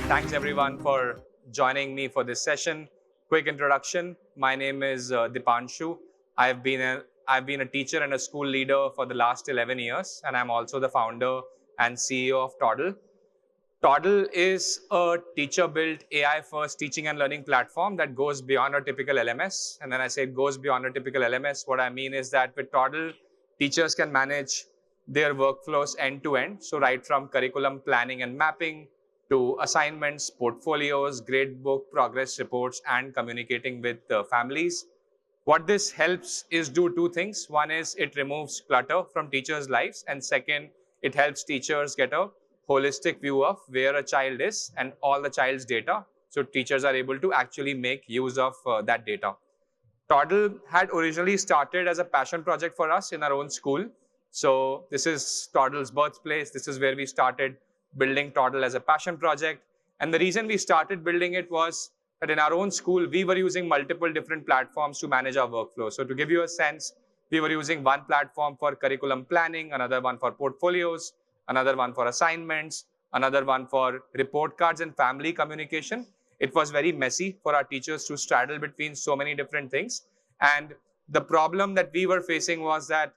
Thanks everyone for joining me for this session. Quick introduction. My name is Deepanshu. I've been a teacher and a school leader for the last 11 years, and I'm also the founder and CEO of Toddle. Toddle is a teacher-built AI-first teaching and learning platform that goes beyond a typical LMS. And when I say it goes beyond a typical LMS, what I mean is that with Toddle, teachers can manage their workflows end-to-end. So right from curriculum planning and mapping to assignments, portfolios, gradebook, progress reports, and communicating with families. What this helps is do two things. One is it removes clutter from teachers' lives. And second, it helps teachers get a holistic view of where a child is and all the child's data. So teachers are able to actually make use of that data. Toddle had originally started as a passion project for us in our own school. So this is Toddle's birthplace. This is where we started building Toddle as a passion project. And the reason we started building it was that in our own school, we were using multiple different platforms to manage our workflow. So to give you a sense, we were using one platform for curriculum planning, another one for portfolios, another one for assignments, another one for report cards and family communication. It was very messy for our teachers to straddle between so many different things. And the problem that we were facing was that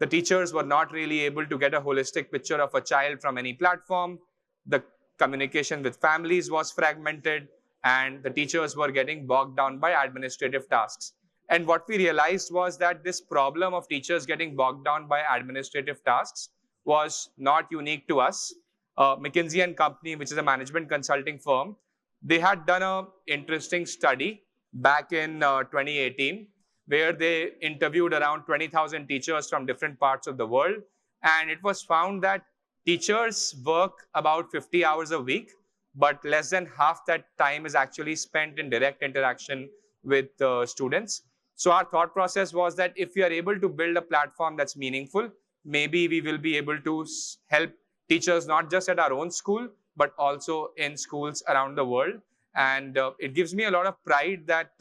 the teachers were not really able to get a holistic picture of a child from any platform. The communication with families was fragmented, and the teachers were getting bogged down by administrative tasks. And what we realized was that this problem of teachers getting bogged down by administrative tasks was not unique to us. McKinsey & Company, which is a management consulting firm, they had done an interesting study back in 2018, where they interviewed around 20,000 teachers from different parts of the world. And it was found that teachers work about 50 hours a week, but less than half that time is actually spent in direct interaction with students. So our thought process was that if we are able to build a platform that's meaningful, maybe we will be able to help teachers not just at our own school, but also in schools around the world. And it gives me a lot of pride that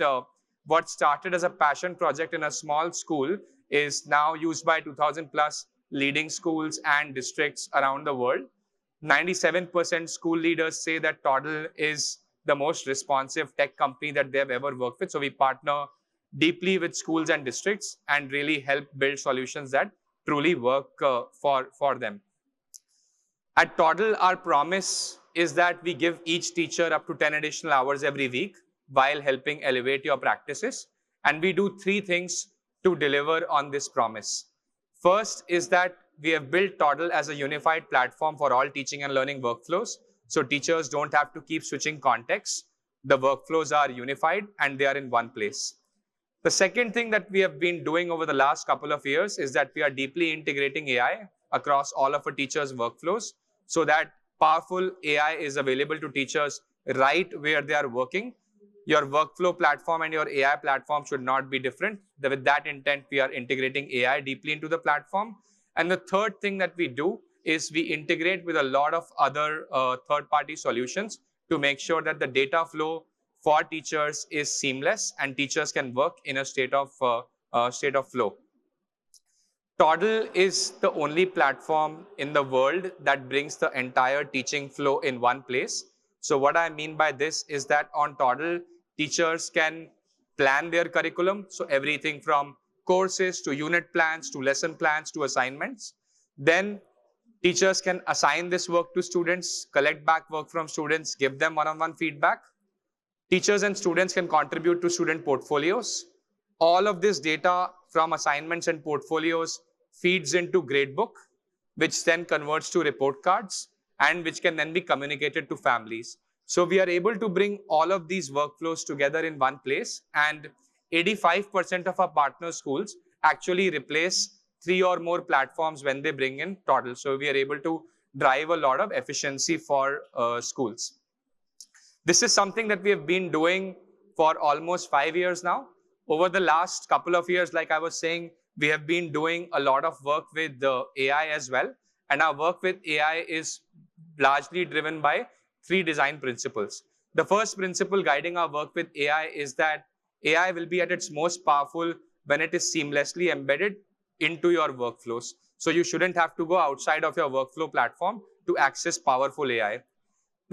what started as a passion project in a small school is now used by 2,000 plus leading schools and districts around the world. 97% school leaders say that Toddle is the most responsive tech company that they've ever worked with. So we partner deeply with schools and districts and really help build solutions that truly work for them. At Toddle, our promise is that we give each teacher up to 10 additional hours every week while helping elevate your practices. And we do three things to deliver on this promise. First is that we have built Toddle as a unified platform for all teaching and learning workflows. So teachers don't have to keep switching contexts. The workflows are unified and they are in one place. The second thing that we have been doing over the last couple of years is that we are deeply integrating AI across all of our teachers' workflows so that powerful AI is available to teachers right where they are working. Your workflow platform and your AI platform should not be different. With that intent, we are integrating AI deeply into the platform. And the third thing that we do is we integrate with a lot of other third-party solutions to make sure that the data flow for teachers is seamless and teachers can work in a state of flow. Toddle is the only platform in the world that brings the entire teaching flow in one place. So what I mean by this is that on Toddle, teachers can plan their curriculum. So everything from courses to unit plans to lesson plans to assignments. Then teachers can assign this work to students, collect back work from students, give them one-on-one feedback. Teachers and students can contribute to student portfolios. All of this data from assignments and portfolios feeds into gradebook, which then converts to report cards and which can then be communicated to families. So we are able to bring all of these workflows together in one place, and 85% of our partner schools actually replace 3 or more platforms when they bring in Toddle. So we are able to drive a lot of efficiency for schools. This is something that we have been doing for almost 5 years now. Over the last couple of years, like I was saying, we have been doing a lot of work with the AI as well. And our work with AI is largely driven by 3 design principles. The first principle guiding our work with AI is that AI will be at its most powerful when it is seamlessly embedded into your workflows. So you shouldn't have to go outside of your workflow platform to access powerful AI.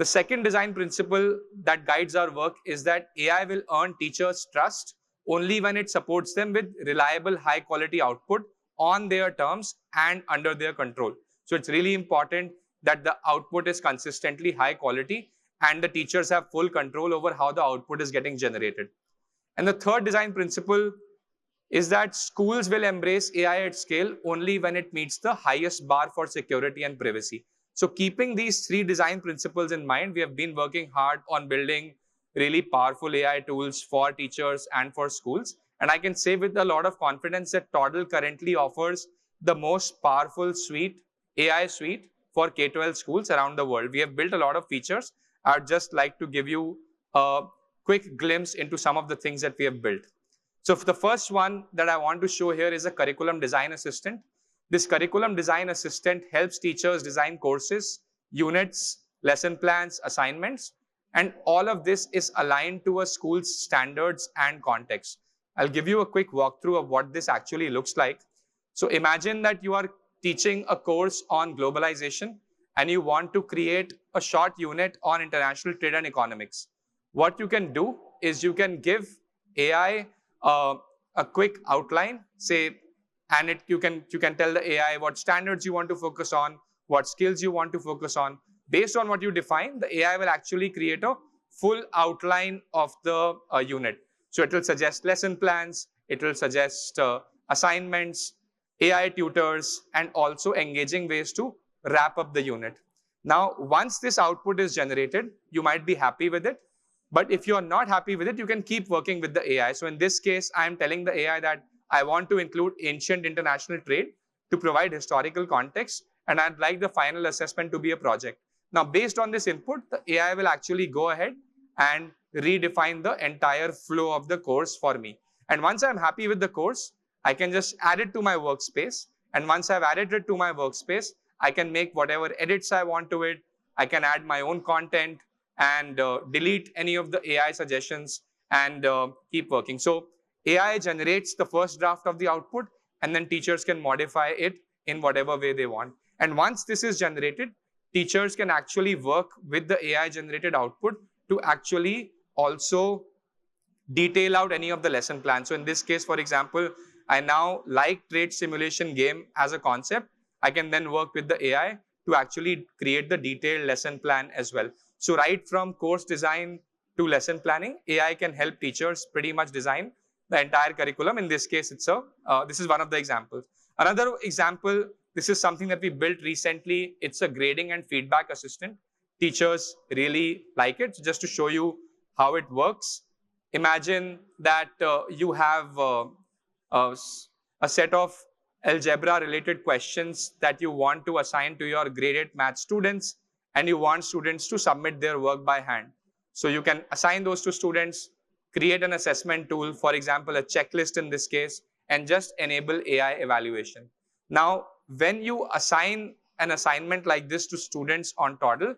The second design principle that guides our work is that AI will earn teachers' trust only when it supports them with reliable, high-quality output on their terms and under their control. So it's really important that the output is consistently high quality and the teachers have full control over how the output is getting generated. And the third design principle is that schools will embrace AI at scale only when it meets the highest bar for security and privacy. So keeping these three design principles in mind, we have been working hard on building really powerful AI tools for teachers and for schools. And I can say with a lot of confidence that Toddle currently offers the most powerful AI suite for K-12 schools around the world. We have built a lot of features. I'd just like to give you a quick glimpse into some of the things that we have built. So the first one that I want to show here is a curriculum design assistant. This curriculum design assistant helps teachers design courses, units, lesson plans, assignments, and all of this is aligned to a school's standards and context. I'll give you a quick walkthrough of what this actually looks like. So imagine that you are teaching a course on globalization and you want to create a short unit on international trade and economics. What you can do is you can give AI a quick outline, say, and you can tell the AI what standards you want to focus on, what skills you want to focus on. Based on what you define, the AI will actually create a full outline of the unit. So it will suggest lesson plans, it will suggest assignments, AI tutors, and also engaging ways to wrap up the unit. Now, once this output is generated, you might be happy with it. But if you're not happy with it, you can keep working with the AI. So in this case, I'm telling the AI that I want to include ancient international trade to provide historical context, and I'd like the final assessment to be a project. Now, based on this input, the AI will actually go ahead and redefine the entire flow of the course for me. And once I'm happy with the course, I can just add it to my workspace. And once I've added it to my workspace, I can make whatever edits I want to it. I can add my own content and delete any of the AI suggestions and keep working. So AI generates the first draft of the output, and then teachers can modify it in whatever way they want. And once this is generated, teachers can actually work with the AI generated output to actually also detail out any of the lesson plans. So in this case, for example, I now like trade simulation game as a concept. I can then work with the AI to actually create the detailed lesson plan as well. So right from course design to lesson planning, AI can help teachers pretty much design the entire curriculum. In this case, this is one of the examples. Another example, this is something that we built recently. It's a grading and feedback assistant. Teachers really like it. So just to show you how it works, imagine that you have a set of algebra related questions that you want to assign to your graded math students, and you want students to submit their work by hand. So you can assign those to students, create an assessment tool, for example, a checklist in this case, and just enable AI evaluation. Now, when you assign an assignment like this to students on Toddle,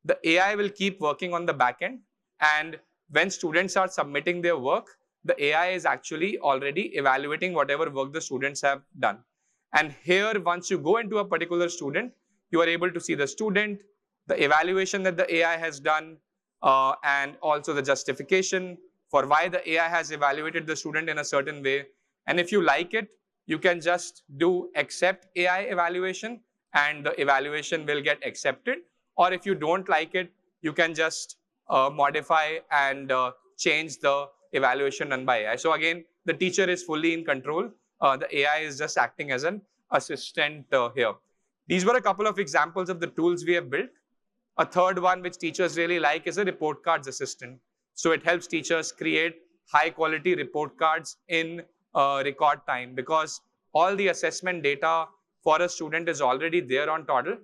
the AI will keep working on the backend, and when students are submitting their work, the AI is actually already evaluating whatever work the students have done. And here, once you go into a particular student, you are able to see the student, the evaluation that the AI has done, and also the justification for why the AI has evaluated the student in a certain way. And if you like it, you can just do accept AI evaluation and the evaluation will get accepted. Or if you don't like it, you can just modify and change the evaluation done by AI. So again, the teacher is fully in control. The AI is just acting as an assistant here. These were a couple of examples of the tools we have built. A third one which teachers really like is a report cards assistant. So it helps teachers create high quality report cards in record time, because all the assessment data for a student is already there on Toddle.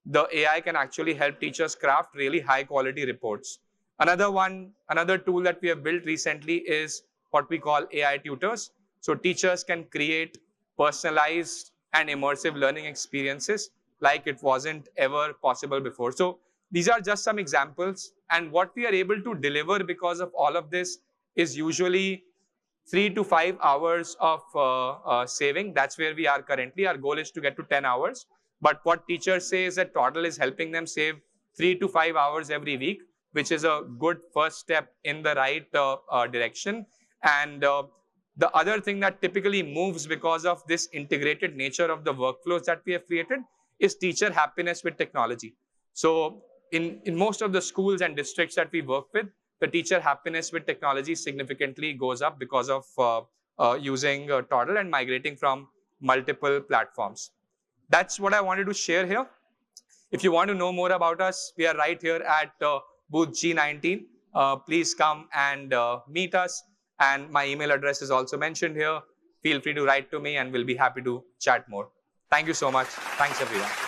The AI can actually help teachers craft really high quality reports. Another tool that we have built recently is what we call AI tutors. So teachers can create personalized and immersive learning experiences like it wasn't ever possible before. So these are just some examples, and what we are able to deliver because of all of this is usually 3 to 5 hours of saving. That's where we are currently. Our goal is to get to 10 hours. But what teachers say is that Toddle is helping them save 3 to 5 hours every week, which is a good first step in the right direction. And the other thing that typically moves because of this integrated nature of the workflows that we have created is teacher happiness with technology. So in most of the schools and districts that we work with, the teacher happiness with technology significantly goes up because of using Toddle and migrating from multiple platforms. That's what I wanted to share here. If you want to know more about us, we are right here at booth G19. Please come and meet us. And my email address is also mentioned here. Feel free to write to me and we'll be happy to chat more. Thank you so much. Thanks, everyone.